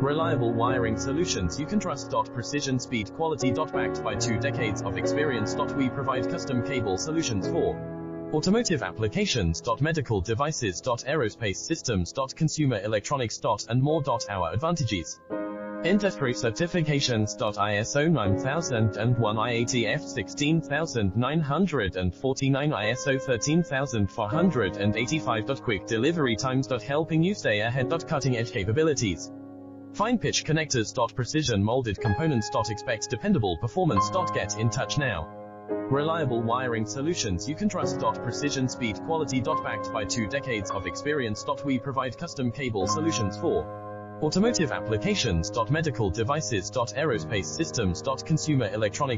Reliable wiring solutions you can trust. Precision, speed, quality. Backed by 2 decades of experience. We provide custom cable solutions for automotive applications. Medical devices. Aerospace systems. Consumer electronics. And more. Our advantages include certifications. ISO 9001, IATF 16949, ISO 13485. Quick delivery times. Helping you stay ahead. Cutting edge capabilities. Fine pitch connectors. Precision molded components. Expect dependable performance. Get in touch now. Reliable wiring solutions you can trust. Precision, speed, quality. Backed by 2 decades of experience. We provide custom cable solutions for automotive applications. Medical devices. Aerospace systems. Consumer electronics.